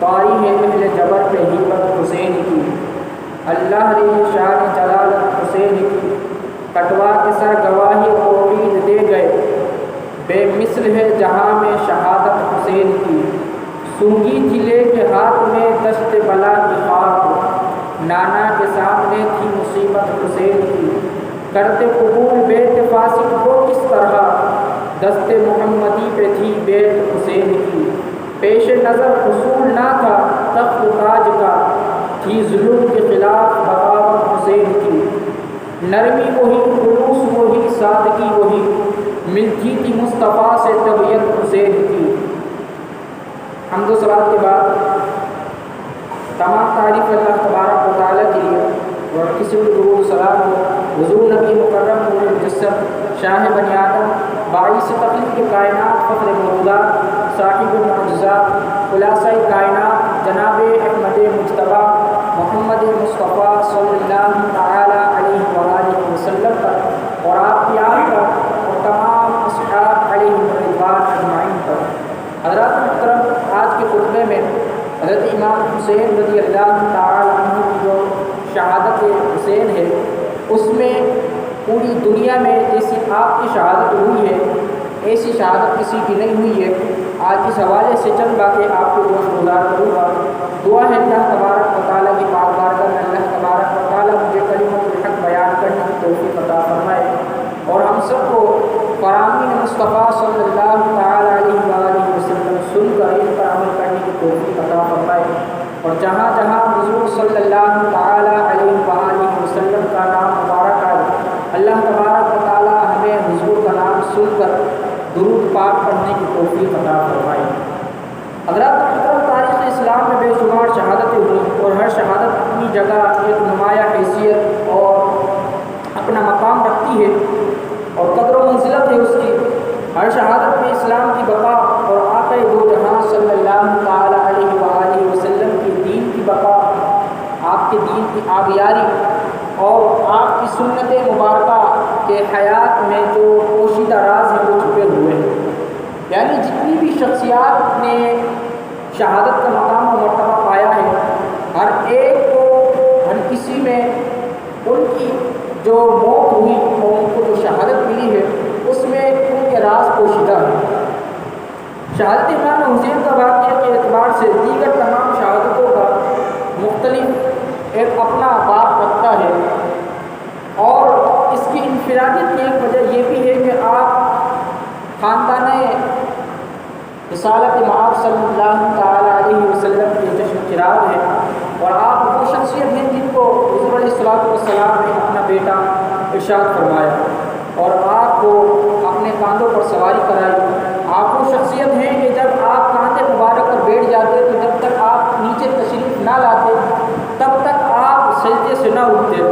طاری ہے اہل جبر پہ ہیبت حسین کی، اللہ نے شان جلالت حسین کی، کٹوا کے سر گواہی توحید دے گئے، بے مثل ہے جہاں میں شہادت حسین کی، سونگی تھی لے کے ہاتھ میں دشت بلا کی خاک، نانا کے سامنے تھی مصیبت حسین کی، کرتے قبول بیت فاسق کو کس طرح، دست محمدی پہ تھی بیت حسین کی، پیش نظر حصول نہ تھا تخت تاج کا، تھی ظلم کے خلاف بغاوت حسین کی، نرمی وہی خلوص وہی سادگی وہی، ملتی تھی مصطفیٰ سے طبیعت حسین کی۔ حمد و صلوات کے بعد تمام تعریف اللہ تبارک و تعالیٰ کے لیے، اور کسی کو درود و سلام ہو حضور نبی مکرم نور مجسم شاہ بنی آدم باعث تخلیق کے کائنات فخر موجودات صاحب المعجزات خلاصہ کائنات جناب احمد مجتبیٰ محمد مصطفیٰ صلی اللہ تعالیٰ علیہ وآلہ وسلم پر اور آپ کی آل پر اور تمام اصحاب علیہ رضوان اجمعین پر۔ حضرات محترم، آج کے خطبے میں حضرت امام حسین رضی اللہ تعالیٰ عنہ کی جو شہادت حسین ہے، اس میں پوری دنیا میں جیسی آپ کی شہادت ہوئی ہے ایسی شہادت کسی کی نہیں ہوئی ہے۔ آج اس حوالے سے چند باتیں آپ کو گوش گزار کروں گا۔ دعا ہے اللہ تبارک و تعالیٰ کی پاک بارگاہ میں اللہ تبارک و تعالیٰ مجھے کلمۃ الحق بیان کرنے کی توفیق عطا فرمائے، اور ہم سب کو فرامین مصطفیٰ صلی اللہ تعالیٰ علیہ وآلہ وسلم سن کر ان پر عمل کرنے کی توفیق عطا فرمائے، اور جہاں جہاں حضور صلی اللہ تعالیٰ علیہ وآلہ وسلم کا نام مبارک آئے، اللہ تبارک و تعالیٰ ہمیں حضور کا نام سن کر درود پاک پڑھنے کی توفیق عطا فرمائے۔ حضرات محترم، تاریخ اسلام میں بے شمار شہادتیں ہوئی، اور ہر شہادت اپنی جگہ ایک نمایاں حیثیت اور اپنا مقام رکھتی ہے اور قدر و منزلت ہے اس کی۔ ہر شہادت میں اسلام کی بقا اور آقا دو جہاں صلی اللہ تعالیٰ علیہ وآلہ وسلم کے دین کی بقا، آپ کے دین کی آبیاری اور آپ کی سنت مبارکہ کے حیات میں جو پوشیدہ راز ہیں وہ چھپے ہوئے ہیں۔ یعنی جتنی بھی شخصیات نے شہادت کا مقام و مرتبہ پایا ہے، ہر ایک کو ہر کسی میں ان کی جو موت ہوئی اور ان کو جو شہادت ملی ہے اس میں ان کے راز پوشیدہ ہے۔ شہادت امام حسین کا واقعہ کے اعتبار سے دیگر تمام شہادتوں کا مختلف ایک اپنا باب رکھتا ہے، اور اس کی انفرادیت کی ایک وجہ یہ بھی ہے کہ آپ خاندان رسالت مآب صلی اللہ تعالیٰ علیہ وسلم کے جشن چراغ ہیں، اور آپ وہ شخصیت ہیں جن کو حضور علیہ الصلوۃ والسلام نے اپنا بیٹا ارشاد فرمایا اور آپ کو اپنے کاندھوں پر سواری کرائی۔ آپ وہ شخصیت ہیں کہ جب آپ کاندھے مبارک پر بیٹھ جاتے تو جب تک آپ نیچے تشریف نہ لاتے تب تک آپ سجدے سے نہ اٹھتے،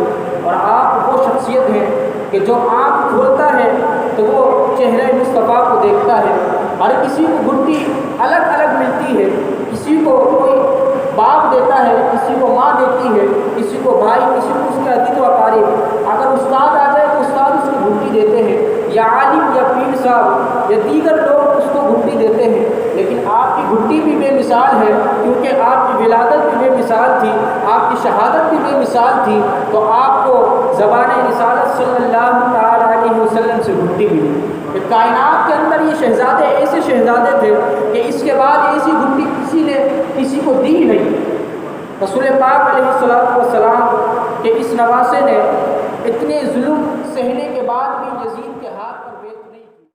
اور آپ وہ شخصیت ہیں کہ جو آنکھ کھولتا ہے تو وہ چہرہ مصطفیٰ کو دیکھتا ہے۔ ہر کسی کو گھٹی الگ الگ ملتی ہے، کسی کو کوئی باپ دیتا ہے، کسی کو ماں دیتی ہے، کسی کو بھائی، کسی کو اس کے عزیز و اقارب۔ اگر استاد آ جائے تو استاد اس کو گھٹی دیتے ہیں، یا عالم یا پیر صاحب یا دیگر لوگ اس کو گھٹی دیتے ہیں، لیکن آپ کی گھٹی بھی بے مثال ہے، کیونکہ آپ کی ولادت بھی بے مثال تھی، آپ کی شہادت بھی بے مثال تھی، تو آپ کو زبان رسالت صلی اللہ تعالیٰ علیہ وسلم سے گھٹی ملی۔ کہ کائنات کے اندر یہ شہزادے ایسے شہزادے تھے کہ اس کے بعد ایسی گھٹی کسی نے کسی کو دی نہیں۔ رسول پاک علیہ الصلوۃ والسلام کے اس نواسے نے اتنے ظلم سہنے کے بعد بھی یزید کے ہاتھ پر بیٹھ